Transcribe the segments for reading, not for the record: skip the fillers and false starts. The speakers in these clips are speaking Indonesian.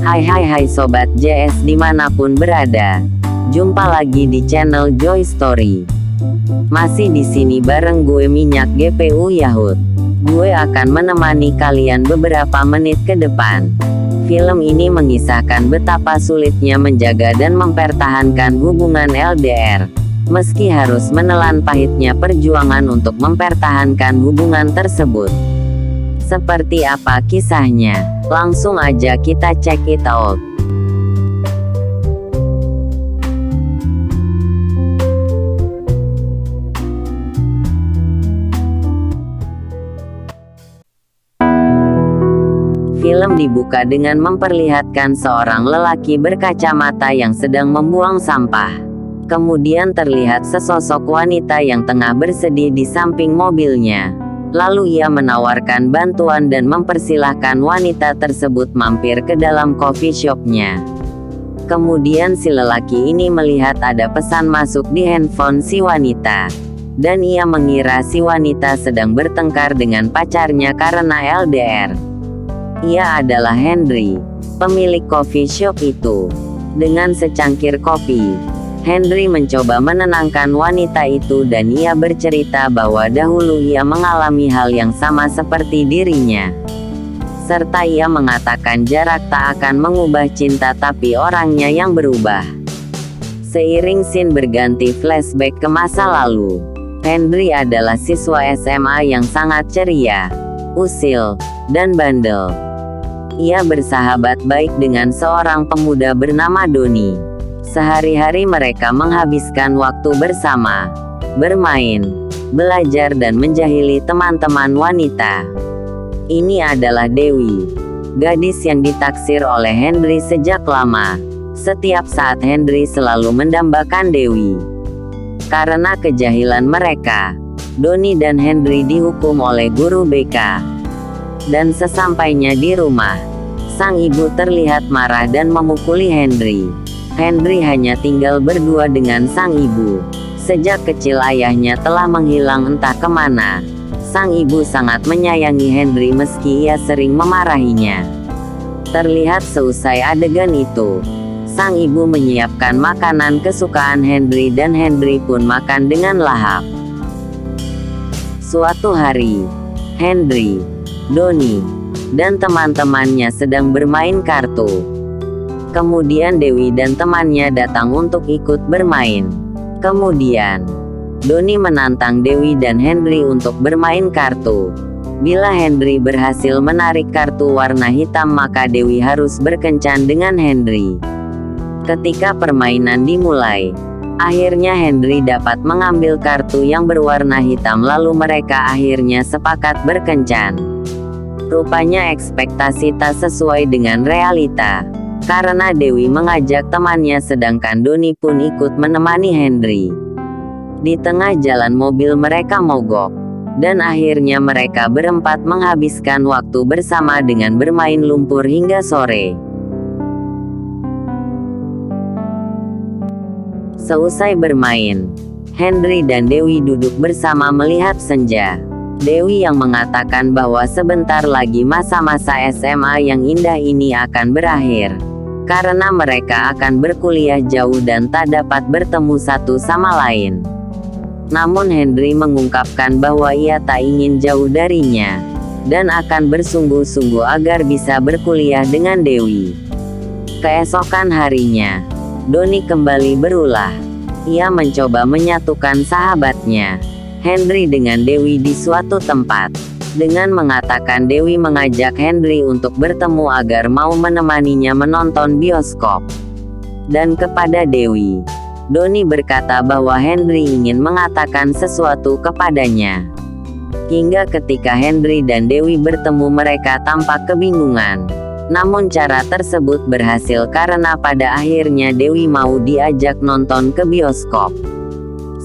Hai Sobat JS dimanapun berada. Jumpa lagi di channel Joy Story. Masih di sini bareng gue Minyak GPU Yahut. Gue akan menemani kalian beberapa menit ke depan. Film ini mengisahkan betapa sulitnya menjaga dan mempertahankan hubungan LDR. Meski harus menelan pahitnya perjuangan untuk mempertahankan hubungan tersebut. Seperti apa kisahnya? Langsung aja kita check it out. Film dibuka dengan memperlihatkan seorang lelaki berkacamata yang sedang membuang sampah. Kemudian terlihat sesosok wanita yang tengah bersedih di samping mobilnya. Lalu ia menawarkan bantuan dan mempersilahkan wanita tersebut mampir ke dalam coffee shopnya. Kemudian si lelaki ini melihat ada pesan masuk di handphone si wanita. Dan ia mengira si wanita sedang bertengkar dengan pacarnya karena LDR. Ia adalah Henry, pemilik coffee shop itu. Dengan secangkir kopi, Henry mencoba menenangkan wanita itu dan ia bercerita bahwa dahulu ia mengalami hal yang sama seperti dirinya. Serta ia mengatakan jarak tak akan mengubah cinta tapi orangnya yang berubah. Seiring scene berganti flashback ke masa lalu. Henry adalah siswa SMA yang sangat ceria, usil, dan bandel. Ia bersahabat baik dengan seorang pemuda bernama Donnie. Sehari-hari mereka menghabiskan waktu bersama, bermain, belajar dan menjahili teman-teman wanita. Ini adalah Dewi, gadis yang ditaksir oleh Henry sejak lama. Setiap saat Henry selalu mendambakan Dewi. Karena kejahilan mereka, Donnie dan Henry dihukum oleh guru BK. Dan sesampainya di rumah, sang ibu terlihat marah dan memukuli Henry. Henry hanya tinggal berdua dengan sang ibu. Sejak kecil ayahnya telah menghilang entah kemana. Sang ibu sangat menyayangi Henry meski ia sering memarahinya. Terlihat seusai adegan itu, sang ibu menyiapkan makanan kesukaan Henry dan Henry pun makan dengan lahap. Suatu hari, Henry, Donnie, dan teman-temannya sedang bermain kartu. Kemudian Dewi dan temannya datang untuk ikut bermain. Kemudian, Donnie menantang Dewi dan Henry untuk bermain kartu. Bila Henry berhasil menarik kartu warna hitam maka Dewi harus berkencan dengan Henry. Ketika permainan dimulai, akhirnya Henry dapat mengambil kartu yang berwarna hitam lalu mereka akhirnya sepakat berkencan. Rupanya ekspektasi tak sesuai dengan realita. Karena Dewi mengajak temannya sedangkan Donnie pun ikut menemani Henry. Di tengah jalan mobil mereka mogok. Dan akhirnya mereka berempat menghabiskan waktu bersama dengan bermain lumpur hingga sore. Seusai bermain, Henry dan Dewi duduk bersama melihat senja. Dewi yang mengatakan bahwa sebentar lagi masa-masa SMA yang indah ini akan berakhir. Karena mereka akan berkuliah jauh dan tak dapat bertemu satu sama lain. Namun Henry mengungkapkan bahwa ia tak ingin jauh darinya. Dan akan bersungguh-sungguh agar bisa berkuliah dengan Dewi. Keesokan harinya, Donnie kembali berulah. Ia mencoba menyatukan sahabatnya, Henry dengan Dewi di suatu tempat. Dengan mengatakan Dewi mengajak Henry untuk bertemu agar mau menemaninya menonton bioskop. Dan kepada Dewi, Donnie berkata bahwa Henry ingin mengatakan sesuatu kepadanya. Hingga ketika Henry dan Dewi bertemu mereka tampak kebingungan. Namun cara tersebut berhasil karena pada akhirnya Dewi mau diajak nonton ke bioskop.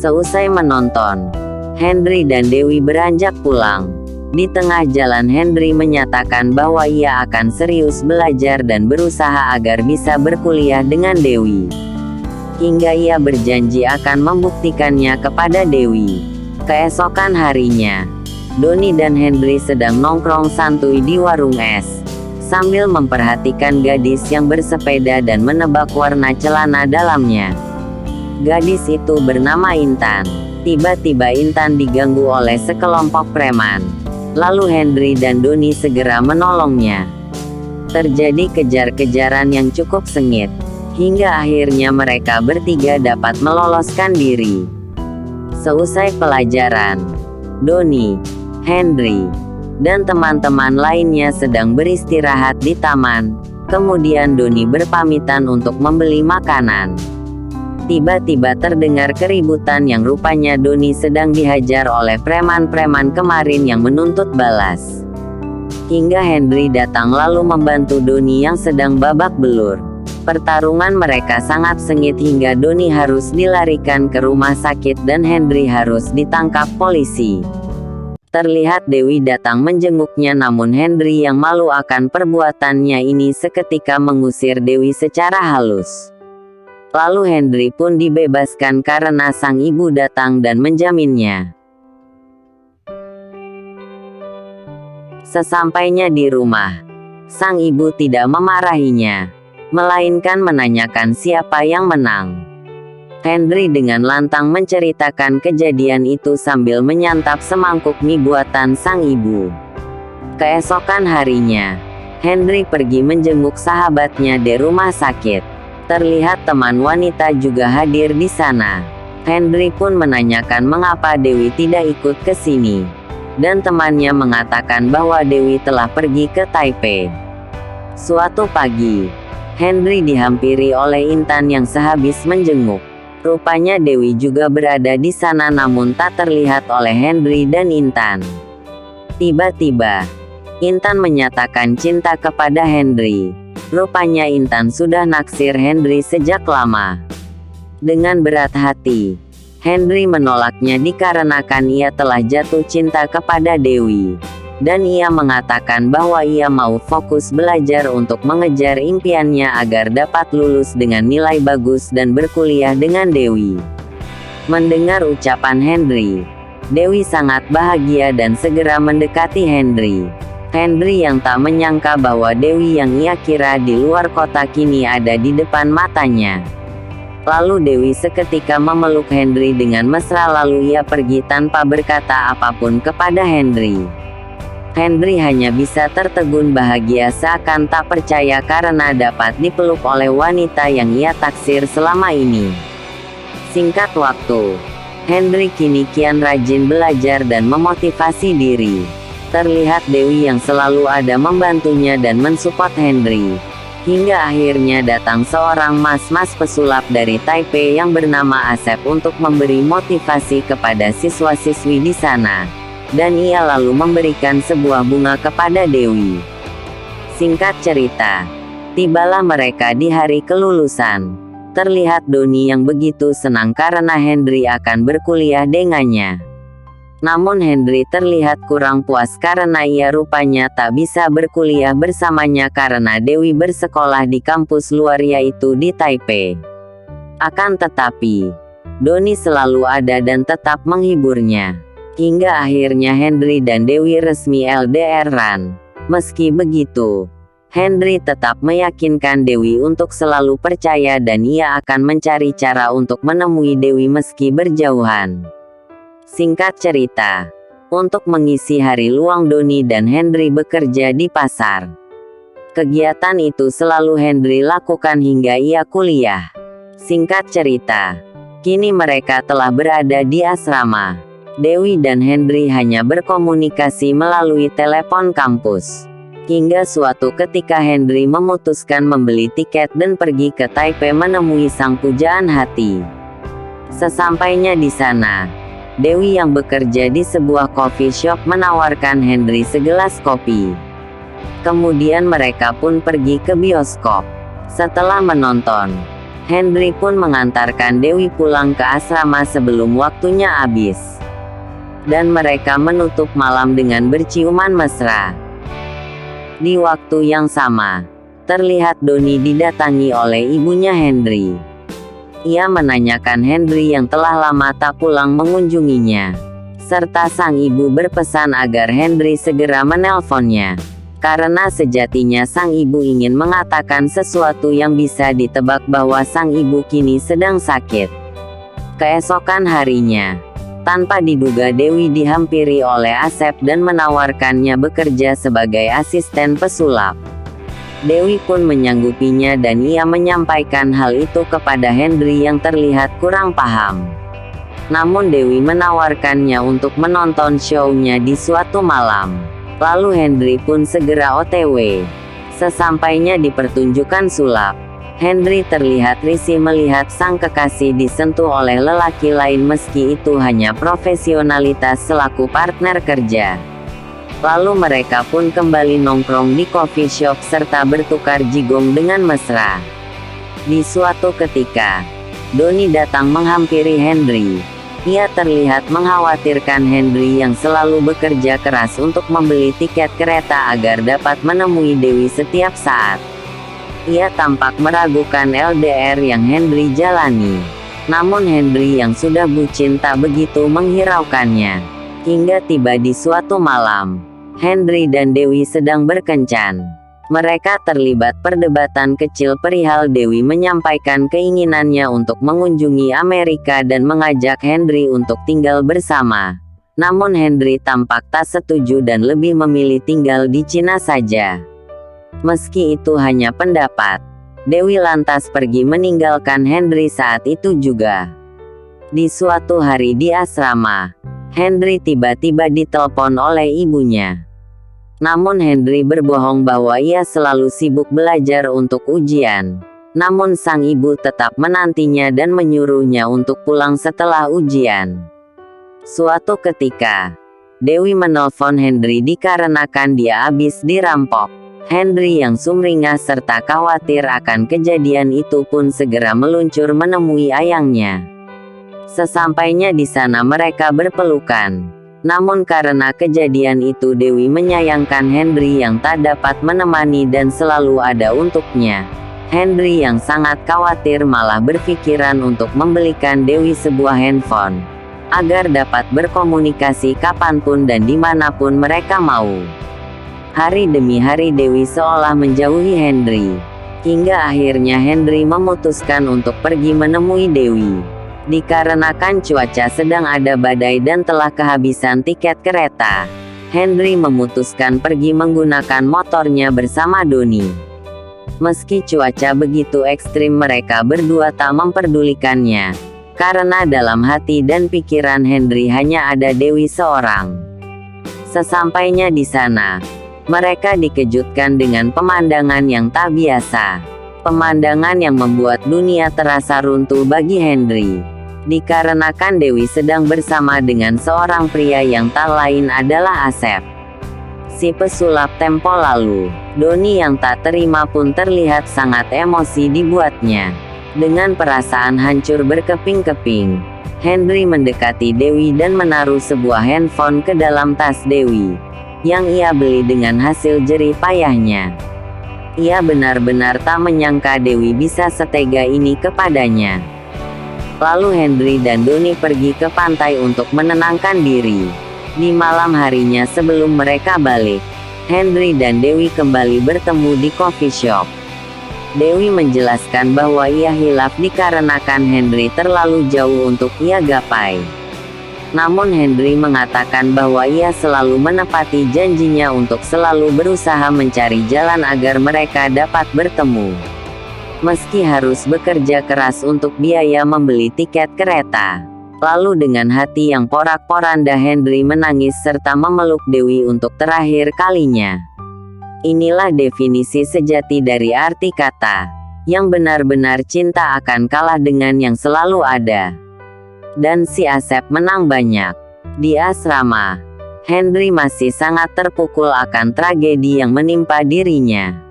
Seusai menonton, Henry dan Dewi beranjak pulang. Di tengah jalan Henry menyatakan bahwa ia akan serius belajar dan berusaha agar bisa berkuliah dengan Dewi. Hingga ia berjanji akan membuktikannya kepada Dewi. Keesokan harinya, Donnie dan Henry sedang nongkrong santuy di warung es. sambil memperhatikan gadis yang bersepeda dan menebak warna celana dalamnya. Gadis itu bernama Intan. Tiba-tiba Intan diganggu oleh sekelompok preman. Lalu Henry dan Doni segera menolongnya. Terjadi kejar-kejaran yang cukup sengit, hingga akhirnya mereka bertiga dapat meloloskan diri. Seusai pelajaran, Doni, Henry, dan teman-teman lainnya sedang beristirahat di taman. Kemudian Doni berpamitan untuk membeli makanan. Tiba-tiba terdengar keributan yang rupanya Doni sedang dihajar oleh preman-preman kemarin yang menuntut balas. Hingga Henry datang lalu membantu Doni yang sedang babak belur. Pertarungan mereka sangat sengit hingga Doni harus dilarikan ke rumah sakit dan Henry harus ditangkap polisi. Terlihat Dewi datang menjenguknya, namun Henry yang malu akan perbuatannya ini seketika mengusir Dewi secara halus. Lalu Henry pun dibebaskan karena sang ibu datang dan menjaminnya. Sesampainya di rumah, sang ibu tidak memarahinya, melainkan menanyakan siapa yang menang. Henry dengan lantang menceritakan kejadian itu sambil menyantap semangkuk mie buatan sang ibu. Keesokan harinya, Henry pergi menjenguk sahabatnya di rumah sakit. Terlihat teman wanita juga hadir di sana. Henry pun menanyakan mengapa Dewi tidak ikut ke sini. Dan temannya mengatakan bahwa Dewi telah pergi ke Taipei. Suatu pagi, Henry dihampiri oleh Intan yang sehabis menjenguk. Rupanya Dewi juga berada di sana namun tak terlihat oleh Henry dan Intan. Tiba-tiba, Intan menyatakan cinta kepada Henry. Rupanya Intan sudah naksir Henry sejak lama. Dengan berat hati, Henry menolaknya dikarenakan ia telah jatuh cinta kepada Dewi. Dan ia mengatakan bahwa ia mau fokus belajar untuk mengejar impiannya agar dapat lulus dengan nilai bagus dan berkuliah dengan Dewi. Mendengar ucapan Henry, Dewi sangat bahagia dan segera mendekati Henry. Henry yang tak menyangka bahwa Dewi yang ia kira di luar kota kini ada di depan matanya. Lalu Dewi seketika memeluk Henry dengan mesra lalu ia pergi tanpa berkata apapun kepada Henry. Henry hanya bisa tertegun bahagia seakan tak percaya karena dapat dipeluk oleh wanita yang ia taksir selama ini. Singkat waktu, Henry kini kian rajin belajar dan memotivasi diri. Terlihat Dewi yang selalu ada membantunya dan mensupport Henry. Hingga akhirnya datang seorang mas-mas pesulap dari Taipei yang bernama Asep untuk memberi motivasi kepada siswa-siswi di sana. Dan ia lalu memberikan sebuah bunga kepada Dewi. Singkat cerita, tibalah mereka di hari kelulusan. Terlihat Doni yang begitu senang karena Henry akan berkuliah dengannya. Namun Henry terlihat kurang puas karena ia rupanya tak bisa berkuliah bersamanya karena Dewi bersekolah di kampus luar yaitu di Taipei. Akan tetapi, Doni selalu ada dan tetap menghiburnya. Hingga akhirnya Henry dan Dewi resmi LDR-an. Meski begitu, Henry tetap meyakinkan Dewi untuk selalu percaya dan ia akan mencari cara untuk menemui Dewi meski berjauhan. Singkat cerita, untuk mengisi hari luang Doni dan Henry bekerja di pasar. Kegiatan itu selalu Henry lakukan hingga ia kuliah. Singkat cerita, kini mereka telah berada di asrama. Dewi dan Henry hanya berkomunikasi melalui telepon kampus. Hingga suatu ketika Henry memutuskan membeli tiket dan pergi ke Taipei menemui sang pujaan hati. Sesampainya di sana, Dewi yang bekerja di sebuah coffee shop menawarkan Henry segelas kopi. Kemudian mereka pun pergi ke bioskop. Setelah menonton, Henry pun mengantarkan Dewi pulang ke asrama sebelum waktunya habis. Dan mereka menutup malam dengan berciuman mesra. Di waktu yang sama, terlihat Doni didatangi oleh ibunya Henry. Ia menanyakan Henry yang telah lama tak pulang mengunjunginya. Serta sang ibu berpesan agar Henry segera menelponnya. Karena sejatinya sang ibu ingin mengatakan sesuatu yang bisa ditebak bahwa sang ibu kini sedang sakit. Keesokan harinya, tanpa diduga Dewi dihampiri oleh Asep dan menawarkannya bekerja sebagai asisten pesulap. Dewi pun menyanggupinya dan ia menyampaikan hal itu kepada Henry yang terlihat kurang paham. Namun Dewi menawarkannya untuk menonton show-nya di suatu malam. Lalu Henry pun segera OTW. Sesampainya di pertunjukan sulap, Henry terlihat risih melihat sang kekasih disentuh oleh lelaki lain meski itu hanya profesionalitas selaku partner kerja. Lalu mereka pun kembali nongkrong di coffee shop serta bertukar jigong dengan mesra. Di suatu ketika, Donnie datang menghampiri Henry. Ia terlihat mengkhawatirkan Henry yang selalu bekerja keras untuk membeli tiket kereta agar dapat menemui Dewi setiap saat. Ia tampak meragukan LDR yang Henry jalani. Namun Henry yang sudah bucin tak begitu menghiraukannya. Hingga tiba di suatu malam, Henry dan Dewi sedang berkencan. Mereka terlibat perdebatan kecil perihal Dewi menyampaikan keinginannya untuk mengunjungi Amerika dan mengajak Henry untuk tinggal bersama. Namun Henry tampak tak setuju dan lebih memilih tinggal di Cina saja. Meski itu hanya pendapat, Dewi lantas pergi meninggalkan Henry saat itu juga. Di suatu hari di asrama, Henry tiba-tiba ditelepon oleh ibunya. Namun Henry berbohong bahwa ia selalu sibuk belajar untuk ujian. Namun sang ibu tetap menantinya dan menyuruhnya untuk pulang setelah ujian. Suatu ketika, Dewi menelpon Henry dikarenakan dia habis dirampok. Henry yang sumringah serta khawatir akan kejadian itu pun segera meluncur menemui ayangnya. Sesampainya di sana mereka berpelukan. Namun karena kejadian itu Dewi menyayangkan Henry yang tak dapat menemani dan selalu ada untuknya. Henry yang sangat khawatir malah berpikiran untuk membelikan Dewi sebuah handphone, agar dapat berkomunikasi kapanpun dan dimanapun mereka mau. Hari demi hari Dewi seolah menjauhi Henry. Hingga akhirnya Henry memutuskan untuk pergi menemui Dewi. Dikarenakan cuaca sedang ada badai dan telah kehabisan tiket kereta, Henry memutuskan pergi menggunakan motornya bersama Donnie. Meski cuaca begitu ekstrim mereka berdua tak memperdulikannya, karena dalam hati dan pikiran Henry hanya ada Dewi seorang. Sesampainya di sana, mereka dikejutkan dengan pemandangan yang tak biasa. Pemandangan yang membuat dunia terasa runtuh bagi Henry. Dikarenakan Dewi sedang bersama dengan seorang pria yang tak lain adalah Asep, si pesulap tempo lalu. Donnie yang tak terima pun terlihat sangat emosi dibuatnya. Dengan perasaan hancur berkeping-keping, Henry mendekati Dewi dan menaruh sebuah handphone ke dalam tas Dewi, yang ia beli dengan hasil jerih payahnya. Ia benar-benar tak menyangka Dewi bisa setega ini kepadanya. Lalu Henry dan Donnie pergi ke pantai untuk menenangkan diri. Di malam harinya sebelum mereka balik, Henry dan Dewi kembali bertemu di coffee shop. Dewi menjelaskan bahwa ia hilaf dikarenakan Henry terlalu jauh untuk ia gapai. Namun Henry mengatakan bahwa ia selalu menepati janjinya untuk selalu berusaha mencari jalan agar mereka dapat bertemu. Meski harus bekerja keras untuk biaya membeli tiket kereta. Lalu dengan hati yang porak-poranda Henry menangis serta memeluk Dewi untuk terakhir kalinya. Inilah definisi sejati dari arti kata, yang benar-benar cinta akan kalah dengan yang selalu ada. Dan si Asep menang banyak. Di asrama, Henry masih sangat terpukul akan tragedi yang menimpa dirinya.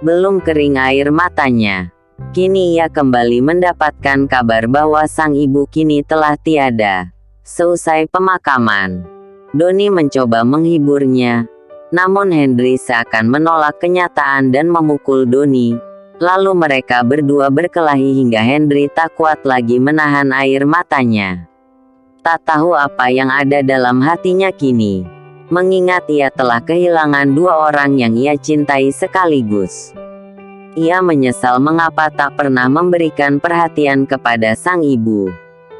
Belum kering air matanya, kini ia kembali mendapatkan kabar bahwa sang ibu kini telah tiada. Seusai pemakaman, Donnie mencoba menghiburnya, namun Henry seakan menolak kenyataan dan memukul Donnie. Lalu mereka berdua berkelahi hingga Henry tak kuat lagi menahan air matanya. Tak tahu apa yang ada dalam hatinya kini. mengingat ia telah kehilangan dua orang yang ia cintai sekaligus. Ia menyesal mengapa tak pernah memberikan perhatian kepada sang ibu.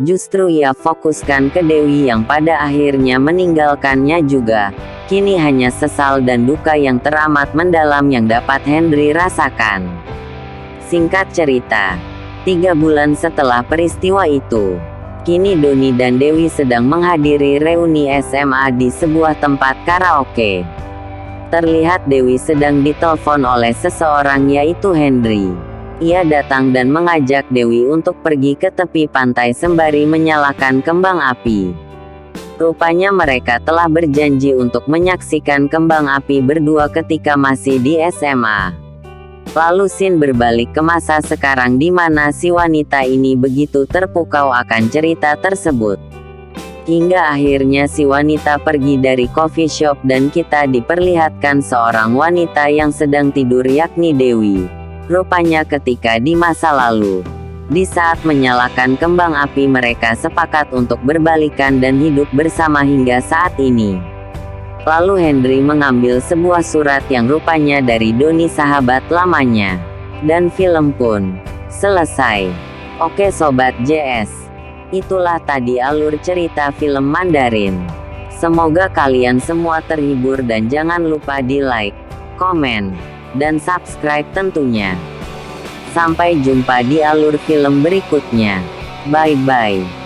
Justru ia fokuskan ke Dewi yang pada akhirnya meninggalkannya juga. Kini hanya sesal dan duka yang teramat mendalam yang dapat Henry rasakan. Singkat cerita, 3 bulan setelah peristiwa itu, kini Doni dan Dewi sedang menghadiri reuni SMA di sebuah tempat karaoke. Terlihat Dewi sedang ditelepon oleh seseorang yaitu Henry. Ia datang dan mengajak Dewi untuk pergi ke tepi pantai sembari menyalakan kembang api. Rupanya mereka telah berjanji untuk menyaksikan kembang api berdua ketika masih di SMA. Lalu scene berbalik ke masa sekarang di mana si wanita ini begitu terpukau akan cerita tersebut. Hingga akhirnya si wanita pergi dari coffee shop dan kita diperlihatkan seorang wanita yang sedang tidur yakni Dewi. Rupanya ketika di masa lalu, di saat menyalakan kembang api mereka sepakat untuk berbalikan dan hidup bersama hingga saat ini. Lalu Henry mengambil sebuah surat yang rupanya dari Doni sahabat lamanya. Dan film pun selesai. Oke Sobat JS. Itulah tadi alur cerita film Mandarin. Semoga kalian semua terhibur dan jangan lupa di like, komen, dan subscribe tentunya. Sampai jumpa di alur film berikutnya. Bye-bye.